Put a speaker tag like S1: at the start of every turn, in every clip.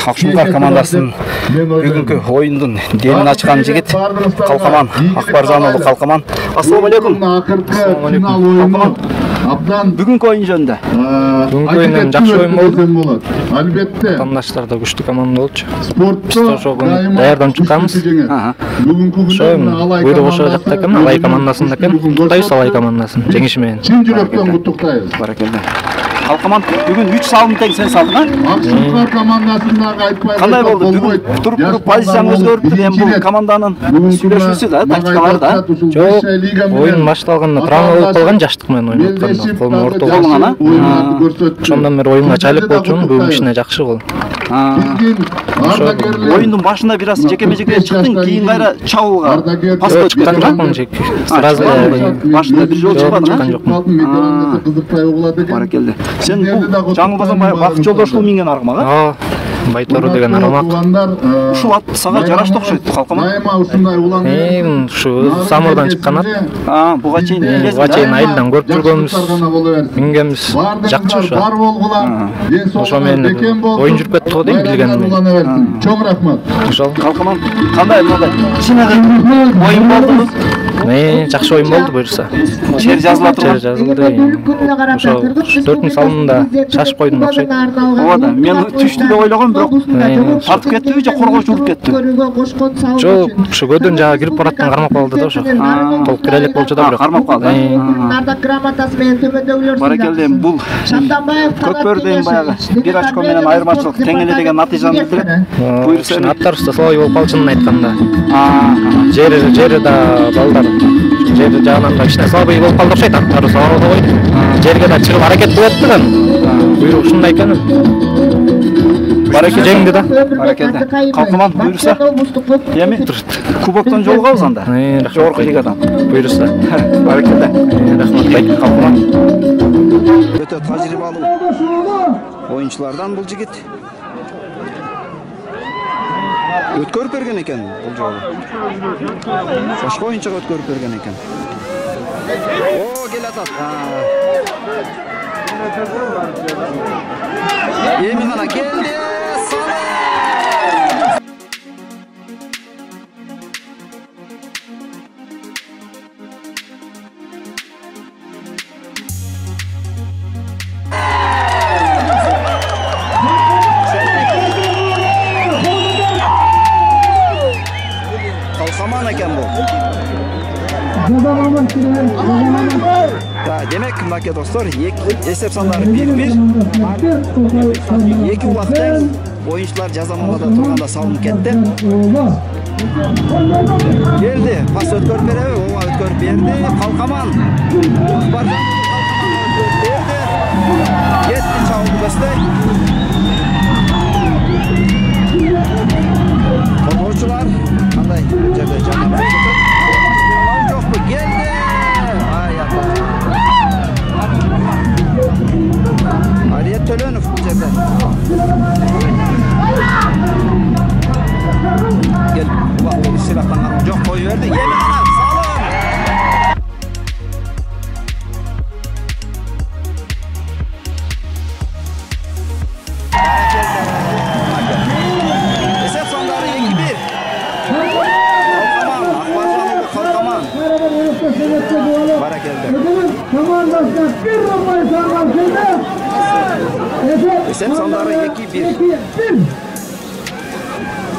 S1: Акшумкар командасынын бүгүнкү оюндун демин ачкан жигит Калкаман Акбаржан уулу Калкаман. Ассаламу алейкум. Калкаман. Бүгүнкү оюн жөнүндө.
S2: Бүгүнкү оюн жакшы оюн болду.
S3: Албетте.
S2: Тамдаштар да күчтүү команда болчу.
S3: Спортто
S2: даярданып чыкканбыз. Буйрук ошол жакта экен, Алай командасында экен. Куттуктайбыз Алай командасын жеңиши менен.
S3: Чын жүрөктөн куттуктайбыз.
S1: Баракелде. Калкаман бүгүн 3 салым тең сен салдың, а?
S3: Акшумкар командасындагы айтпай.
S1: Кандай болду? Бүгүн туруп позицияң өзгөрүптү. Эми бул команданын сүйлөшүүсү да, тактикалары да.
S2: Жок, оюн башталганда травма болуп калган, жаштык менен ойноп атканда. Колум ортого. Ошондон бери оюнга чайлык болчумун, бүгүн кичине жакшы болду.
S1: Оюндун башында бир аз жекеме-жеке чыктың, кийин кайра чабуулга пас коюп
S2: чыккан жокмун. Сразу
S1: башында бир жолу чыкпадың,
S3: а? Кызыкпай угулат экен.
S1: Баракелде. Сен бул жаңылбасам Бакыт Жолдошулуу минген аргамак,
S2: Байтору деген аргамак.
S1: Ушул ат сага жарашты окшойт, Калкаман.
S3: Дайыма ушундай улан.
S2: Ушу Самурдан чыккан ат.
S1: Буга чейин
S2: айылдан көрүп жүргөнбүз. Мингенбиз. Жакчы ушу.
S3: Бар болгула.
S2: Ошо менен оюн жүрүп кетти го дейм билгенимен.
S3: Чоң рахмат.
S2: Ошол.
S1: Калкаман кандай мындай чынагы оюн болдубу?
S2: Жакшы оюн болду буюрса.
S1: Жер жазылат турган.
S2: Жер жазылды. Ошо 4-нчү салымда шашып койдум окшойт.
S1: Ооба да, мен түштү деп ойлогом, бирок тартып кеттиби же коргоочу уруп кетти?
S2: Жок, ушу көдөн жагы кирип бараттан кармап калды да ошо. Толук кире элек болчу да бирок.
S1: Кармап калды. Баракелде, бул Көкбөрдөн баягы бир очко менен айырмачылык тең эле деген натыйжаны билдирет. Буюрса
S2: аттарыбыз да солой болуп калчу айтканда. Жери да балдар. Жери жагынан да кичине слабый болуп калды окшойт, аттары слабый койду. Жерге да чыгып аракет кылып атты. Буйрук ушундай экен. Бараке жеңди да.
S1: Баракелде. Калкаман буюрса эми кубоктон жолугабыз анда. Жогорку лигадан.
S2: Буюрса.
S1: Баракелде.
S2: Рахмат
S1: Калкаман. Өтө тажрыйбалуу оюнчулардан бул жигит. Өткөрүп берген экен бул жолу. Башка оюнчуга өткөрүп берген экен. Келатат. Эми гана келди. Калкаман экен бул. Демек, мынакей достор, эсеп сандары 1-1. Эки убактан оюнчулар жазамында турганда салынып кетти. Келди, пас өткөрүп береби? Ооба, өткөрүп берди. Калкаман. Кетти чабуулду көздөй. Коргоочулар кандай жерде жардам берет? Жокпу, келди. Алиет Төлөнов бул жерде. Кел, убакыт сыйлактанган жок, кою берди. Эми гана салым. Эсеп сандары 2-1. Калкаман, Акбаржан уулу Калкаман. Баракелде. Эсеп сандары 2-1.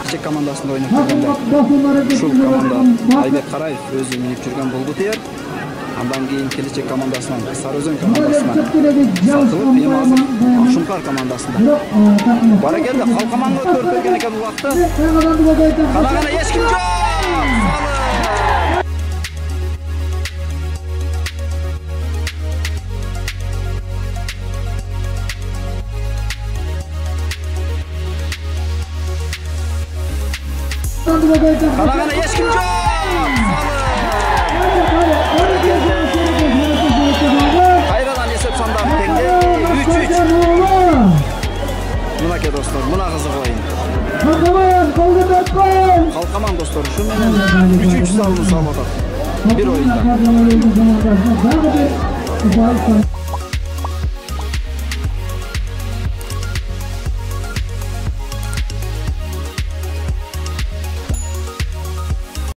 S1: Чек командасында ойнап жүргөндө ушул команда Айбек Караев өзү минип жүргөн болду тээр. Андан кийин келечек командасынан Сарыөзөн командасына сатылып, эми азыр Акшумкар командасында. Баракелде, Калкаманга өткөрүп берген экен бул убакта. Канагана эч ким жок. Канагана эч ким жок. Кайрадан эсеп сандары теңдей 3-3. Мынакей достор, мына кызык оюн. Калкаман достор, ушу менен 3-3 салым салып атат. Бир оюнда.